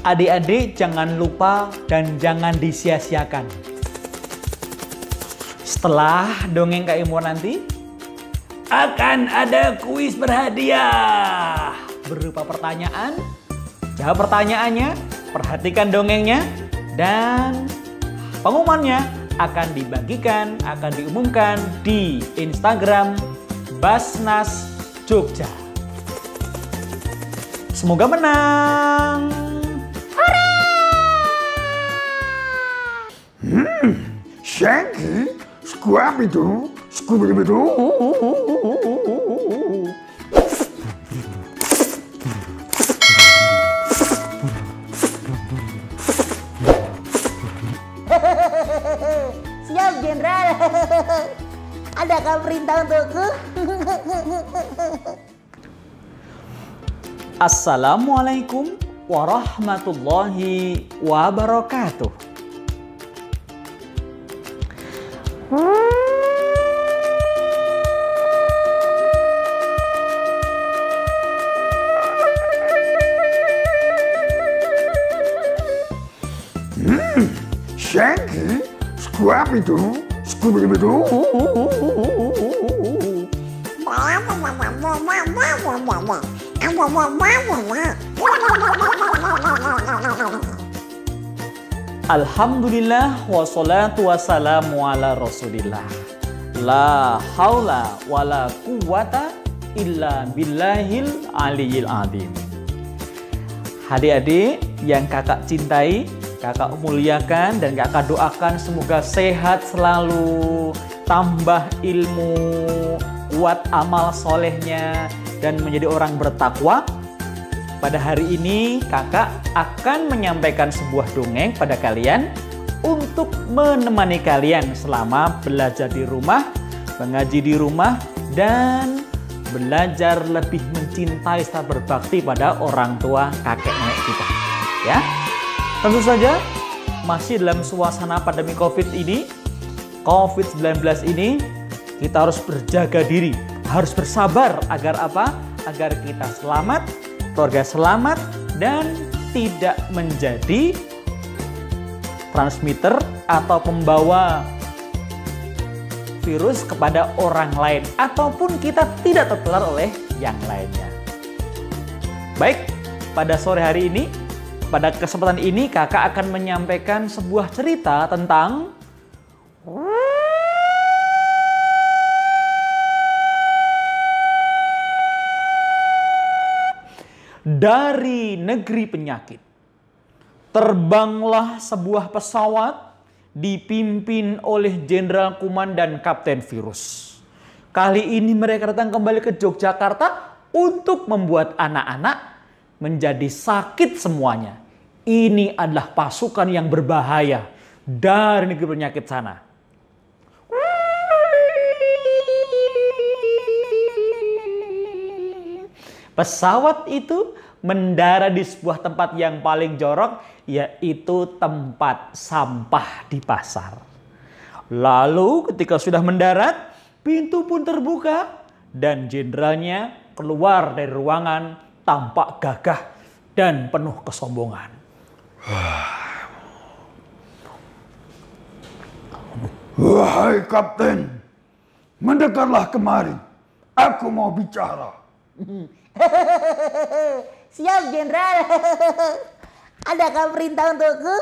Adik-adik jangan lupa dan jangan disia-siakan. Setelah dongeng Kak Imwan nanti akan ada kuis berhadiah berupa pertanyaan. Jawab pertanyaannya, perhatikan dongengnya, dan pengumumannya akan dibagikan, akan diumumkan di Instagram Basnas Jogja. Semoga menang. Shaggy, Scrappy-Doo, Scooby-Doo. Siap, Jenderal. Adakah perintah untukku? Assalamualaikum warahmatullahi wabarakatuh. Shaggy, Scrappy-Doo, Scooby-Doo. Alhamdulillah wassalatu wassalamu ala rasulillah. La haula wala quwata illa billahil aliyil azim. Adik-adik yang kakak cintai, kakak muliakan dan kakak doakan semoga sehat selalu, tambah ilmu, kuat amal solehnya, dan menjadi orang bertakwa. Pada hari ini kakak akan menyampaikan sebuah dongeng pada kalian untuk menemani kalian selama belajar di rumah, mengaji di rumah, dan belajar lebih mencintai serta berbakti pada orang tua kakek nenek kita. Ya, tentu saja masih dalam suasana pandemi COVID-19 ini, kita harus berjaga diri, harus bersabar agar apa? Agar kita selamat, keluarga selamat, dan tidak menjadi transmitter atau pembawa virus kepada orang lain, ataupun kita tidak tertular oleh yang lainnya. Baik, pada sore hari ini, pada kesempatan ini kakak akan menyampaikan sebuah cerita tentang dari negeri penyakit. Terbanglah sebuah pesawat dipimpin oleh Jenderal Kuman dan Kapten Virus. Kali ini mereka datang kembali ke Yogyakarta untuk membuat anak-anak menjadi sakit semuanya. Ini adalah pasukan yang berbahaya dari negeri penyakit sana. Pesawat itu mendarat di sebuah tempat yang paling jorok, yaitu tempat sampah di pasar. Lalu ketika sudah mendarat, pintu pun terbuka dan jenderalnya keluar dari ruangan tampak gagah dan penuh kesombongan. Wahai Kapten, mendekatlah kemari. Aku mau bicara. Siap, Jenderal. Adakah perintah untukku?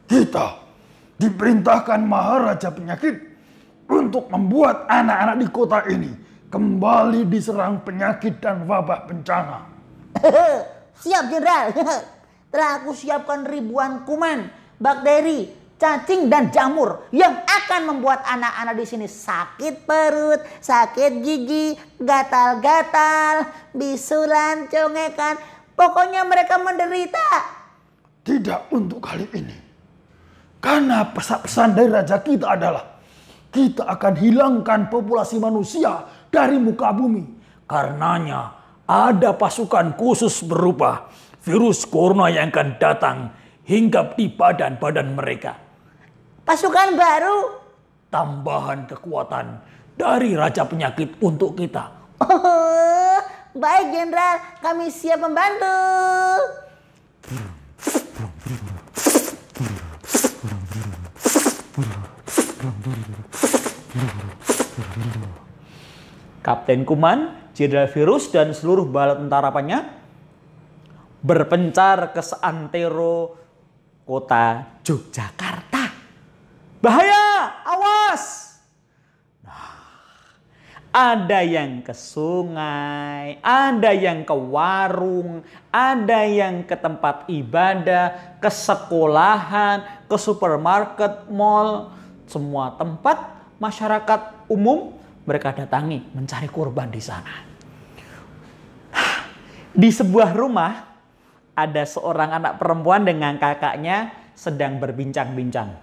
Kita diperintahkan Maharaja Penyakit untuk membuat anak-anak di kota ini kembali diserang penyakit dan wabah bencana. Siap, Jenderal. Telah aku siapkan ribuan kuman, bakteri, cacing, dan jamur yang akan membuat anak-anak di sini sakit perut, sakit gigi, gatal-gatal, bisulan, congekan. Pokoknya mereka menderita. Tidak untuk kali ini. Karena pesan dari raja kita adalah kita akan hilangkan populasi manusia dari muka bumi. Karenanya ada pasukan khusus berupa virus corona yang akan datang hinggap di badan-badan mereka. Pasukan baru? Tambahan kekuatan dari Raja Penyakit untuk kita. Oh, Baik Jenderal, kami siap membantu. Kapten Kuman, Jenderal Virus dan seluruh bala tentarapannya berpencar ke seantero kota Yogyakarta. Bahaya, awas! Ada yang ke sungai, ada yang ke warung, ada yang ke tempat ibadah, ke sekolahan, ke supermarket, mall. Semua tempat masyarakat umum mereka datangi mencari korban di sana. Di sebuah rumah ada seorang anak perempuan dengan kakaknya sedang berbincang-bincang.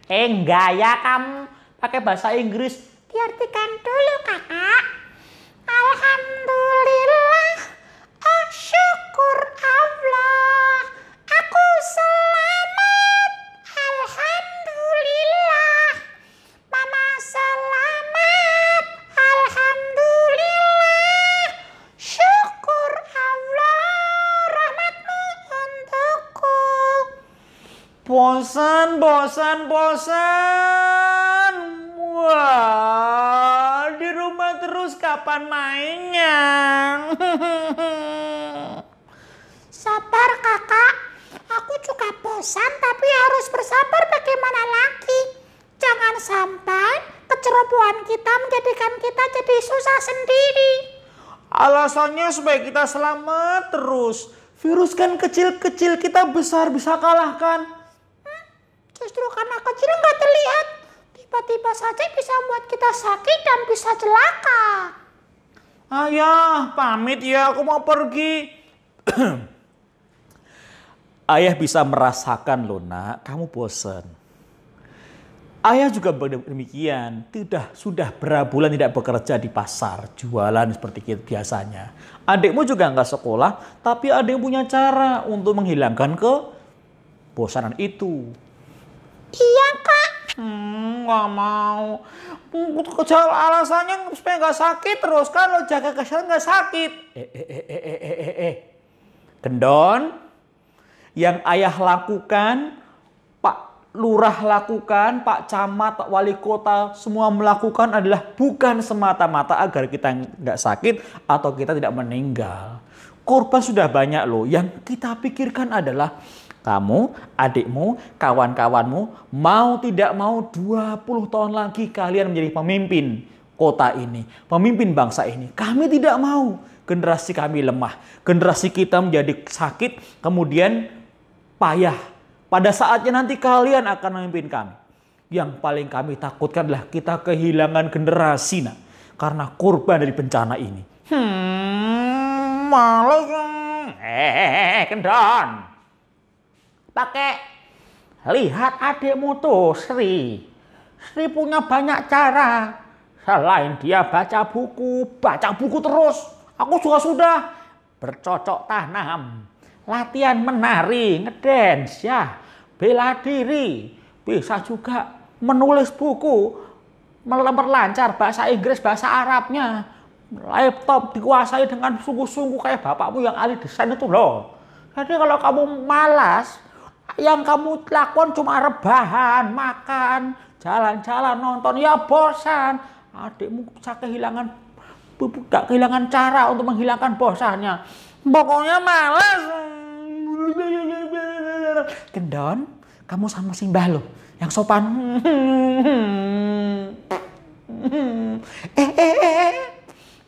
Enggak ya, kamu pakai bahasa Inggris. Diartikan dulu kakak. Alhamdulillah, oh syukur Allah, aku selamat. Alhamdulillah, mama selamat. Alhamdulillah, syukur Allah, rahmatmu untukku. Bosan. Wah, di rumah terus kapan mainnya? Sabar kakak, aku juga bosan tapi harus bersabar bagaimana lagi. Jangan sampai kecerobohan kita menjadikan kita jadi susah sendiri. Alasannya supaya kita selamat terus. Virus kan kecil-kecil, kita besar bisa kalahkan. Justru karena kecil nggak terlihat, tiba-tiba saja bisa membuat kita sakit dan bisa celaka. Ayah, pamit ya, aku mau pergi. Ayah bisa merasakan loh nak, kamu bosan. Ayah juga demikian, sudah berapa bulan tidak bekerja di pasar, jualan seperti itu biasanya. Adikmu juga nggak sekolah, tapi adik punya cara untuk menghilangkan kebosanan itu. Iya kak. Nggak mau. Alasannya supaya nggak sakit terus kan, lo jaga kesehatan nggak sakit. Gendon, yang ayah lakukan, Pak Lurah lakukan, Pak Camat, Pak Wali Kota, semua melakukan adalah bukan semata-mata agar kita nggak sakit atau kita tidak meninggal. Korban sudah banyak loh. Yang kita pikirkan adalah kamu, adikmu, kawan-kawanmu, mau tidak mau 20 tahun lagi kalian menjadi pemimpin kota ini, pemimpin bangsa ini. Kami tidak mau generasi kami lemah, generasi kita menjadi sakit, kemudian payah. Pada saatnya nanti kalian akan memimpin kami. Yang paling kami takutkan adalah kita kehilangan generasi karena korban dari bencana ini. Males. Gendon. Pakai lihat adikmu tuh Sri. Sri punya banyak cara. Selain dia baca buku terus. Aku juga sudah bercocok tanam, latihan menari, ngedance ya, bela diri, bisa juga menulis buku, memperlancar bahasa Inggris, bahasa Arabnya. Laptop dikuasai dengan sungguh-sungguh kayak bapakmu yang ahli desain itu loh. Jadi kalau kamu malas, yang kamu lakukan cuma rebahan, makan, jalan-jalan, nonton, ya bosan. Adikmu bisa kehilangan cara untuk menghilangkan bosannya. Pokoknya malas. Gendon, kamu sama Simbah loh, yang sopan.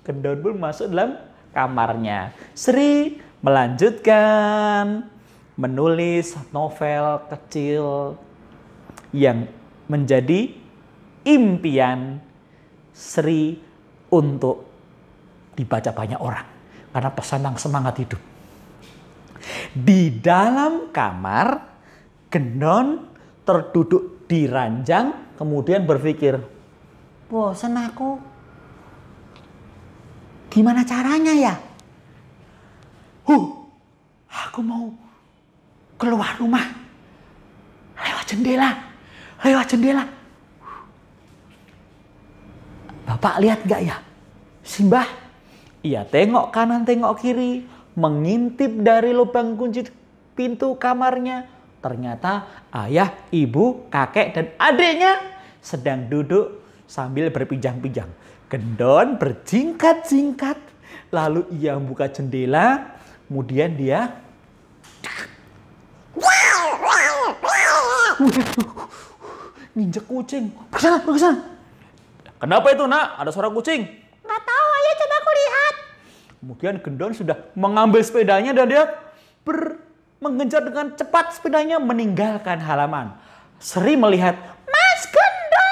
Gendon pun masuk dalam kamarnya. Sri melanjutkan menulis novel kecil yang menjadi impian Sri untuk dibaca banyak orang karena pesan tentang semangat hidup. Di dalam kamar Gendon terduduk di ranjang, kemudian berpikir, Bosan aku. Gimana caranya ya? Aku mau keluar rumah. Lewat jendela. Bapak lihat gak ya? Simbah. Ia tengok kanan, tengok kiri, mengintip dari lubang kunci pintu kamarnya. Ternyata ayah, ibu, kakek, dan adiknya sedang duduk sambil berpijang-pijang. Gendon berjingkat-jingkat, lalu ia membuka jendela, kemudian dia nginjek kucing. Kesana. Kenapa itu, nak? Ada suara kucing? Nggak tahu, ayah coba aku lihat. Kemudian Gendon sudah mengambil sepedanya dan dia mengejar dengan cepat sepedanya meninggalkan halaman. Sri melihat, Mas Gendon!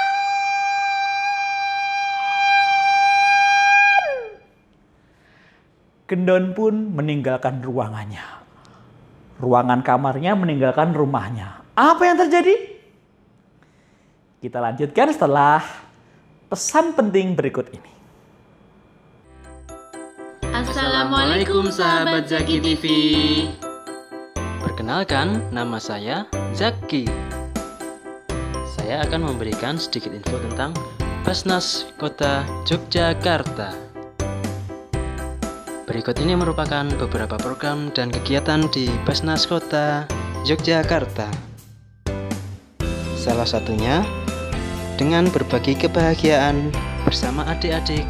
Gendon pun meninggalkan ruangannya. Ruangan kamarnya, meninggalkan rumahnya. Apa yang terjadi? Kita lanjutkan setelah pesan penting berikut ini. Assalamualaikum sahabat Zaki TV. Perkenalkan, nama saya Zaki. Saya akan memberikan sedikit info tentang Basnas Kota Yogyakarta. Berikut ini merupakan beberapa program dan kegiatan di Basnas Kota Yogyakarta. Salah satunya dengan berbagi kebahagiaan bersama adik-adik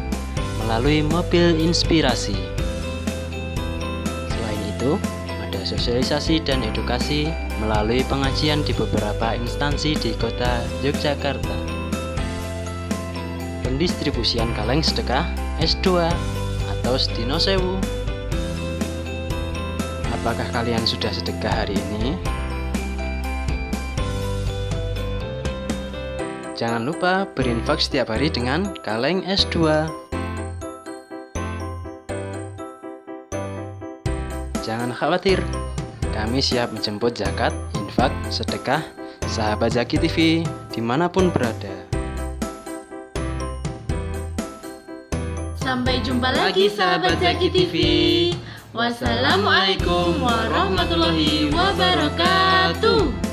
melalui mobil inspirasi. Selain itu, ada sosialisasi dan edukasi melalui pengajian di beberapa instansi di kota Yogyakarta. Pendistribusian kaleng sedekah S2 atau Sedino Sewu. Apakah kalian sudah sedekah hari ini? Jangan lupa berinfak setiap hari dengan kaleng S2. Jangan khawatir, kami siap menjemput zakat, infak, sedekah, sahabat Zaki TV dimanapun berada. Sampai jumpa lagi sahabat Zaki TV. Wassalamualaikum warahmatullahi wabarakatuh.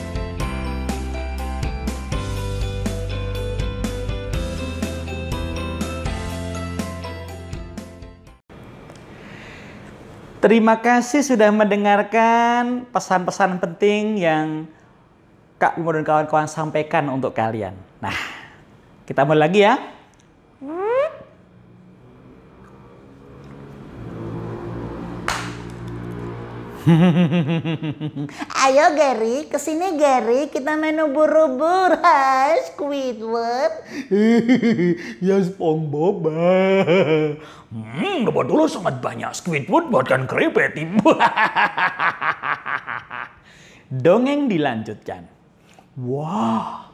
Terima kasih sudah mendengarkan pesan-pesan penting yang Kak Bimo dan kawan-kawan sampaikan untuk kalian. Nah, kita mulai lagi ya. Ayo Gary, kesini Gary, kita main ubur-ubur. Hai Squidward. Ya SpongeBob. Dapat dulu sangat banyak Squidward buatkan keripik. Dongeng dilanjutkan. Wah,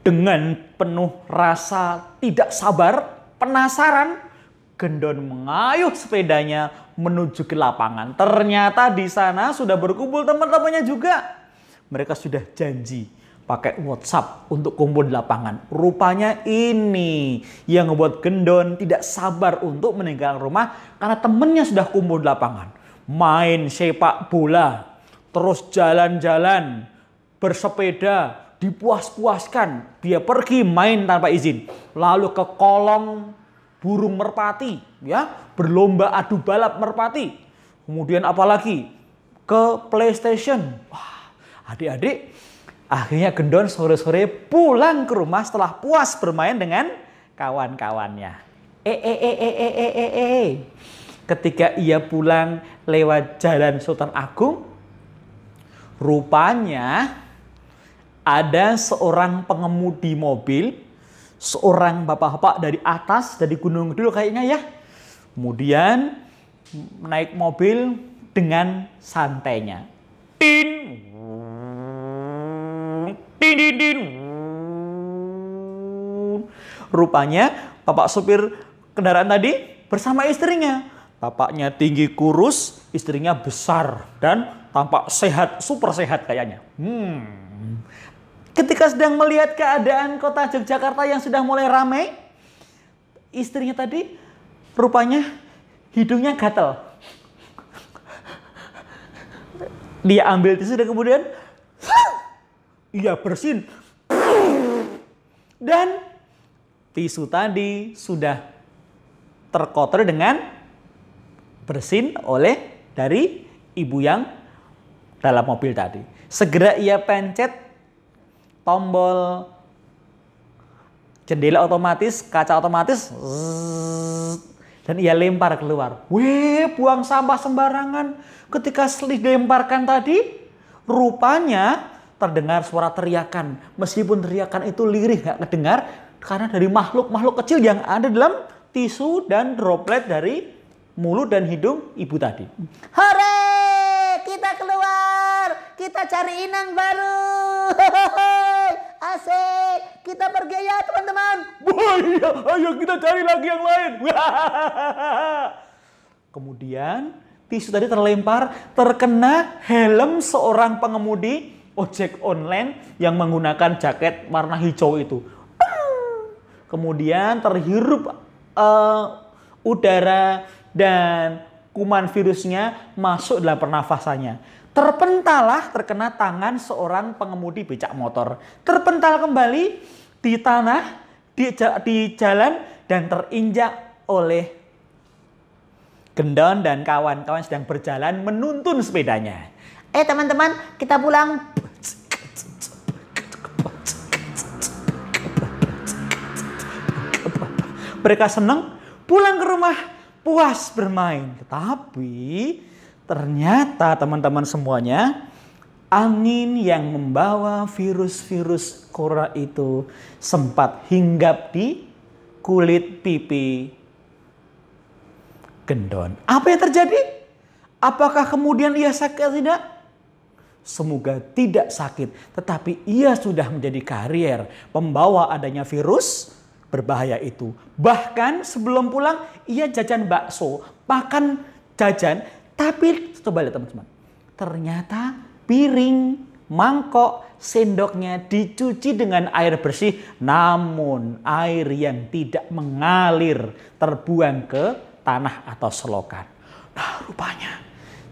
dengan penuh rasa tidak sabar, penasaran, Gendon mengayuh sepedanya menuju ke lapangan. Ternyata di sana sudah berkumpul teman-temannya juga. Mereka sudah janji pakai WhatsApp untuk kumpul di lapangan. Rupanya ini yang membuat Gendon tidak sabar untuk meninggalkan rumah karena temannya sudah kumpul di lapangan. Main sepak bola, terus jalan-jalan, bersepeda, dipuas-puaskan. Dia pergi main tanpa izin. Lalu ke kolong burung merpati, ya, berlomba adu balap merpati. Kemudian apalagi ke PlayStation. Wah, adik-adik, akhirnya Gendon sore-sore pulang ke rumah setelah puas bermain dengan kawan-kawannya. Ketika ia pulang lewat Jalan Sultan Agung, rupanya ada seorang pengemudi mobil, seorang bapak-bapak dari atas, dari Gunung Kidul kayaknya ya. Kemudian naik mobil dengan santainya. Rupanya bapak supir kendaraan tadi bersama istrinya. Bapaknya tinggi kurus, istrinya besar dan tampak sehat, super sehat kayaknya. Ketika sedang melihat keadaan kota Yogyakarta yang sudah mulai ramai, istrinya tadi rupanya hidungnya gatal. Dia ambil tisu dan kemudian ia bersin. Dan tisu tadi sudah terkotori dengan bersin oleh dari ibu yang dalam mobil tadi. Segera ia pencet tombol jendela otomatis, kaca otomatis, dan ia lempar keluar. Buang sampah sembarangan. Ketika dilemparkan tadi, rupanya terdengar suara teriakan. Meskipun teriakan itu lirih, gak kedengar, karena dari makhluk-makhluk kecil yang ada dalam tisu dan droplet dari mulut dan hidung ibu tadi. Hore, kita keluar, kita cari inang baru. Asik, kita pergi ya teman-teman. Wah iya, ayo kita cari lagi yang lain. Kemudian tisu tadi terlempar, terkena helm seorang pengemudi ojek online yang menggunakan jaket warna hijau itu. Kemudian terhirup udara dan kuman virusnya masuk dalam pernafasannya. Terpentalah terkena tangan seorang pengemudi becak motor. Terpental kembali di tanah, di jalan dan terinjak oleh Gendon dan kawan-kawan sedang berjalan menuntun sepedanya. Teman-teman, kita pulang. Mereka senang pulang ke rumah, puas bermain. Tetapi ternyata teman-teman semuanya, angin yang membawa virus-virus corona itu sempat hinggap di kulit pipi Gendon. Apa yang terjadi? Apakah kemudian ia sakit atau tidak? Semoga tidak sakit, tetapi ia sudah menjadi karier pembawa adanya virus berbahaya itu. Bahkan sebelum pulang ia jajan bakso, makan jajan, tapi coba lihat teman-teman. Ternyata piring, mangkok, sendoknya dicuci dengan air bersih, namun air yang tidak mengalir terbuang ke tanah atau selokan. Nah, rupanya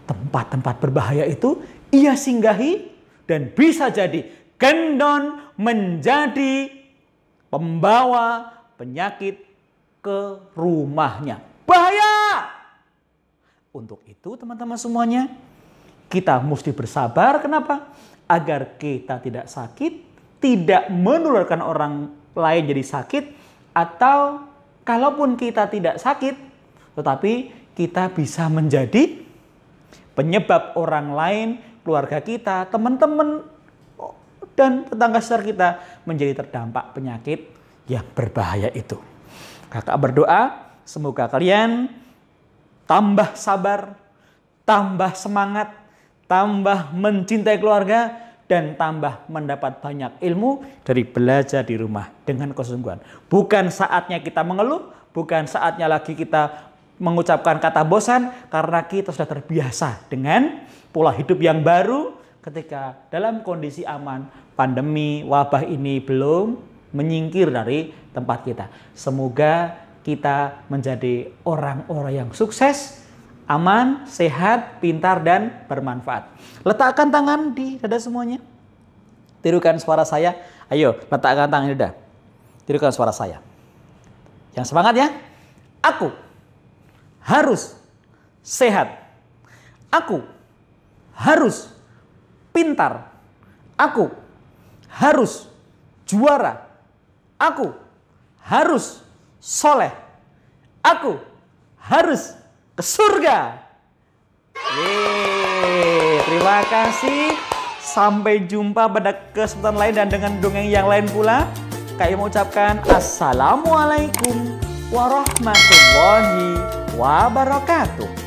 tempat-tempat berbahaya itu ia singgahi dan bisa jadi Gendon menjadi pembawa penyakit ke rumahnya. Bahaya! Untuk itu teman-teman semuanya, kita mesti bersabar. Kenapa? Agar kita tidak sakit, tidak menularkan orang lain jadi sakit, atau kalaupun kita tidak sakit, tetapi kita bisa menjadi penyebab orang lain, keluarga kita, teman-teman, dan tetangga sekitar kita menjadi terdampak penyakit yang berbahaya itu. Kakak berdoa semoga kalian tambah sabar, tambah semangat, tambah mencintai keluarga, dan tambah mendapat banyak ilmu dari belajar di rumah dengan kesungguhan. Bukan saatnya kita mengeluh, bukan saatnya lagi kita mengucapkan kata bosan, karena kita sudah terbiasa dengan pola hidup yang baru ketika dalam kondisi aman, pandemi wabah ini belum menyingkir dari tempat kita. Semoga kita menjadi orang-orang yang sukses, aman, sehat, pintar, dan bermanfaat. Letakkan tangan di dada semuanya. Tirukan suara saya. Ayo, letakkan tangan di dada. Tirukan suara saya. Yang semangat ya. Aku harus sehat. Aku harus pintar. Aku harus juara. Aku harus soleh. Aku harus ke surga. Terima kasih. Sampai jumpa pada kesempatan lain dan dengan dongeng yang lain pula. Kami mengucapkan Assalamualaikum warahmatullahi wabarakatuh.